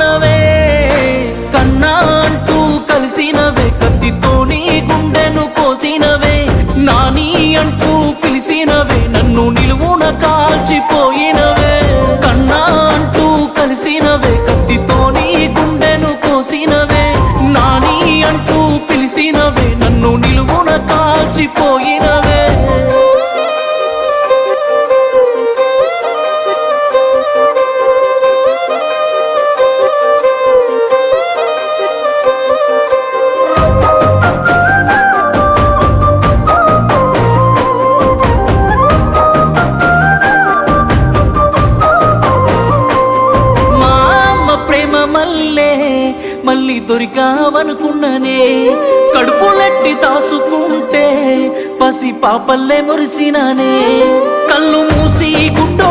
పోయినవే కన్నా అంటూ కలిసినవే కత్తితోని గుండెను కోసినవే నాని అంటూ పిలిసినవే నన్ను నిలువున కాల్చిపోయినవే కన్నా అంటూ కలిసినవే కత్తితోని గుండెను కోసినవే నాని అంటూ పిలిసినవే నన్ను నిలువున కాల్చిపోయినవే మళ్ళీ దొరికావనుకున్ననే కడుపులెట్టి తాసుకుంటే పసి పాపల్లే మురిసినానే కళ్ళు మూసి గుడ్డు